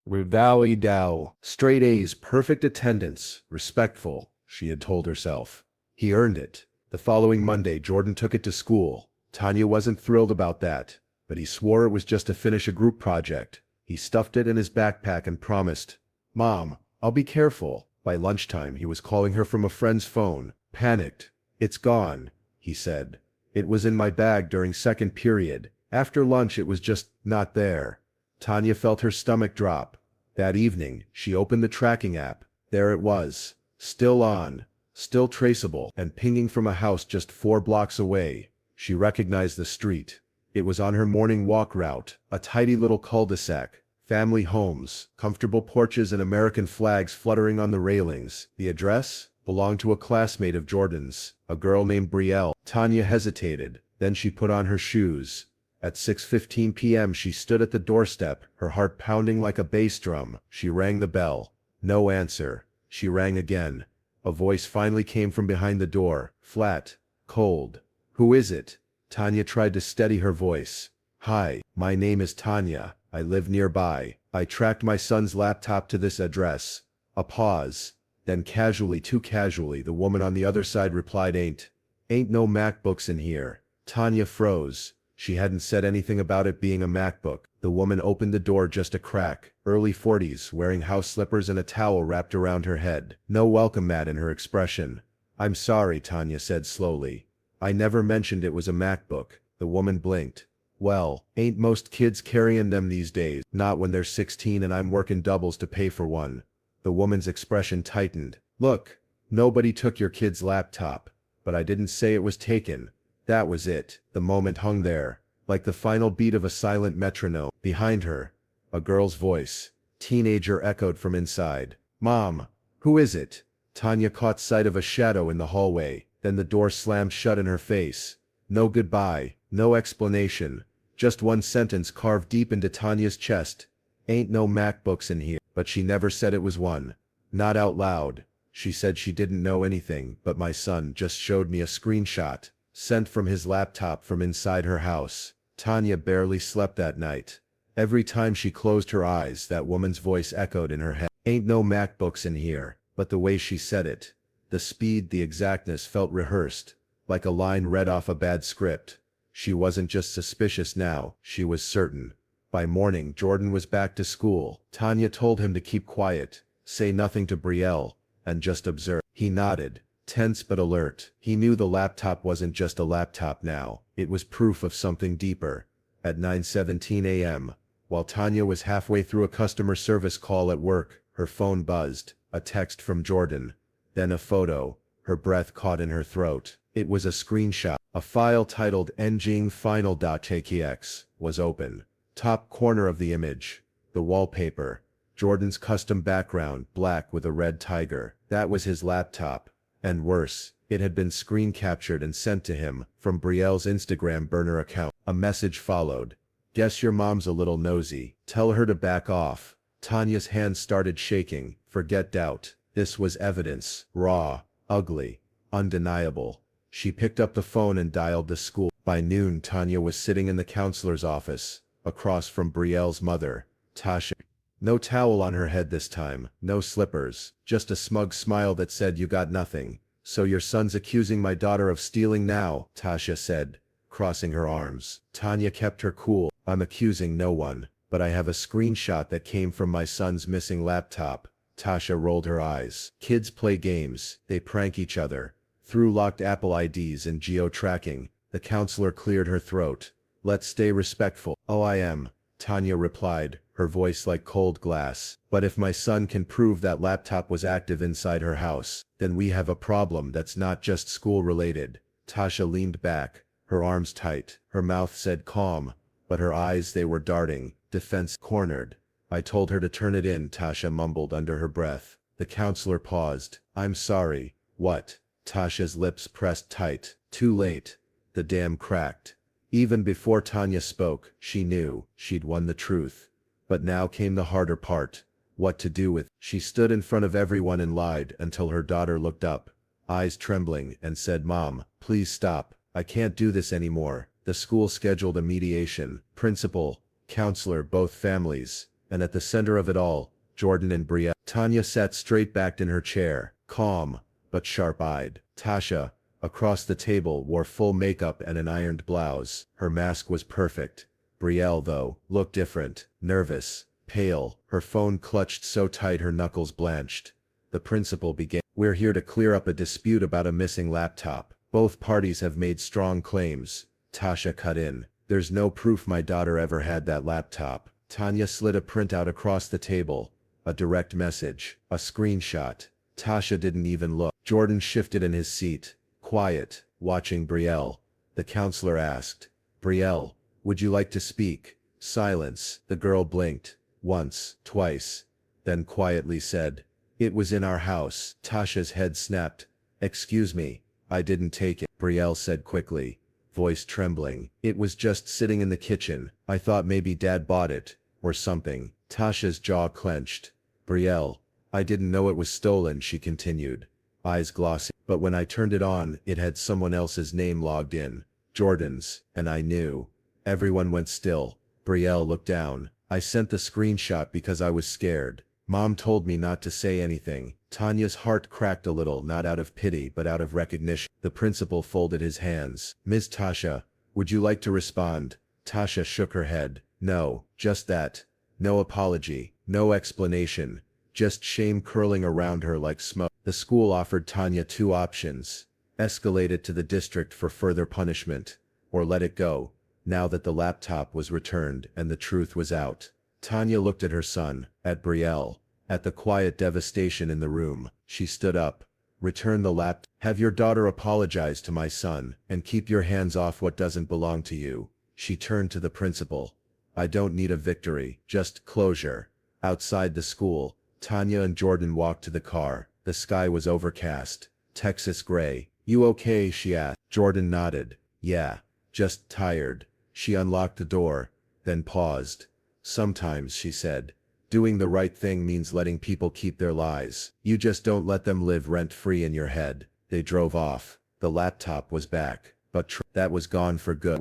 Rivali Dow. Straight A's, perfect attendance, respectful, she had told herself. He earned it. The following Monday, Jordan took it to school. Tanya wasn't thrilled about that, but he swore it was just to finish a group project. He stuffed it in his backpack and promised, "Mom, I'll be careful." By lunchtime, he was calling her from a friend's phone. Panicked. "It's gone," he said. "It was in my bag during second period. After lunch it was just not there." Tanya felt her stomach drop. That evening, she opened the tracking app. There it was. Still on. Still traceable, and pinging from a house just 4 blocks away. She recognized the street. It was on her morning walk route, a tidy little cul-de-sac. Family homes, comfortable porches and American flags fluttering on the railings. The address belonged to a classmate of Jordan's, a girl named Brielle. Tanya hesitated, then she put on her shoes. At 6:15 p.m. she stood at the doorstep, her heart pounding like a bass drum. She rang the bell. No answer. She rang again. A voice finally came from behind the door, flat, cold. "Who is it?" Tanya tried to steady her voice. "Hi, my name is Tanya. I live nearby. I tracked my son's laptop to this address." A pause. Then casually, too casually, the woman on the other side replied, Ain't no MacBooks in here." Tanya froze. She hadn't said anything about it being a MacBook. The woman opened the door just a crack, early 40s, wearing house slippers and a towel wrapped around her head. No welcome mat in her expression. "I'm sorry," Tanya said slowly. "I never mentioned it was a MacBook." The woman blinked. "Well, ain't most kids carrying them these days, not when they're 16 and I'm working doubles to pay for one." The woman's expression tightened. "Look, nobody took your kid's laptop. But I didn't say it was taken. That was it." The moment hung there, like the final beat of a silent metronome. Behind her, a girl's voice. Teenager echoed from inside. "Mom, who is it?" Tanya caught sight of a shadow in the hallway, then the door slammed shut in her face. No goodbye, no explanation, just one sentence carved deep into Tanya's chest. "Ain't no MacBooks in here." But she never said it was one. Not out loud. She said she didn't know anything, but my son just showed me a screenshot, sent from his laptop from inside her house. Tanya barely slept that night. Every time she closed her eyes, that woman's voice echoed in her head. "Ain't no MacBooks in here." But the way she said it, the speed, the exactness felt rehearsed, like a line read off a bad script. She wasn't just suspicious now, she was certain. By morning, Jordan was back to school. Tanya told him to keep quiet, say nothing to Brielle, and just observe. He nodded, tense but alert. He knew the laptop wasn't just a laptop now, it was proof of something deeper. At 9:17 a.m., while Tanya was halfway through a customer service call at work, her phone buzzed, a text from Jordan. Then a photo, her breath caught in her throat. It was a screenshot. A file titled ngfile.tkx was open. Top corner of the image, the wallpaper. Jordan's custom background, black with a red tiger. That was his laptop. And worse, it had been screen captured and sent to him from Brielle's Instagram burner account. A message followed. "Guess your mom's a little nosy. Tell her to back off." Tanya's hands started shaking. Forget doubt. This was evidence. Raw, ugly, undeniable. She picked up the phone and dialed the school. By noon, Tanya was sitting in the counselor's office, across from Brielle's mother, Tasha. No towel on her head this time, no slippers, just a smug smile that said, "You got nothing. So your son's accusing my daughter of stealing now," Tasha said, crossing her arms. Tanya kept her cool. "I'm accusing no one, but I have a screenshot that came from my son's missing laptop." Tasha rolled her eyes. "Kids play games, they prank each other, through locked Apple IDs and geo-tracking." The counselor cleared her throat. "Let's stay respectful." "Oh, I am," Tanya replied, her voice like cold glass. "But if my son can prove that laptop was active inside her house, then we have a problem that's not just school-related." Tasha leaned back, her arms tight. Her mouth said calm, but her eyes, they were darting, defense cornered. "I told her to turn it in," Tasha mumbled under her breath. The counselor paused. "I'm sorry." "What?" Tasha's lips pressed tight. "Too late." The dam cracked. Even before Tanya spoke, she knew she'd won the truth. But now came the harder part. What to do with. She stood in front of everyone and lied until her daughter looked up, eyes trembling, and said, "Mom, please stop. I can't do this anymore." The school scheduled a mediation. Principal, counselor, both families. And at the center of it all, Jordan and Brielle. Tanya sat straight backed in her chair, calm, but sharp-eyed. Tasha, across the table, wore full makeup and an ironed blouse. Her mask was perfect. Brielle, though, looked different, nervous, pale, her phone clutched so tight her knuckles blanched. The principal began. We're here to clear up a dispute about a missing laptop. Both parties have made strong claims. Tasha cut in. There's no proof my daughter ever had that laptop. Tanya slid a printout across the table. A direct message. A screenshot. Tasha didn't even look. Jordan shifted in his seat, quiet, watching Brielle. The counselor asked, Brielle, would you like to speak? Silence. The girl blinked. Once, twice. Then quietly said, it was in our house. Tasha's head snapped. Excuse me, I didn't take it. Brielle said quickly, voice trembling. It was just sitting in the kitchen. I thought maybe Dad bought it, or something. Tasha's jaw clenched. Brielle, I didn't know it was stolen, she continued, eyes glossy. But when I turned it on, it had someone else's name logged in. Jordan's, and I knew. Everyone went still. Brielle looked down. I sent the screenshot because I was scared. Mom told me not to say anything. Tanya's heart cracked a little, not out of pity but out of recognition. The principal folded his hands. Ms. Tasha, would you like to respond? Tasha shook her head. No, just that. No apology, no explanation. Just shame curling around her like smoke. The school offered Tanya two options. Escalate it to the district for further punishment, or let it go, now that the laptop was returned and the truth was out. Tanya looked at her son, at Brielle, at the quiet devastation in the room. She stood up. Return the laptop. Have your daughter apologize to my son, and keep your hands off what doesn't belong to you. She turned to the principal. I don't need a victory, just closure. Outside the school, Tanya and Jordan walked to the car. The sky was overcast, Texas gray. You okay? She asked. Jordan nodded. Yeah, just tired. She unlocked the door, then paused. Sometimes, she said, doing the right thing means letting people keep their lies. You just don't let them live rent-free in your head. They drove off. The laptop was back, but that was gone for good.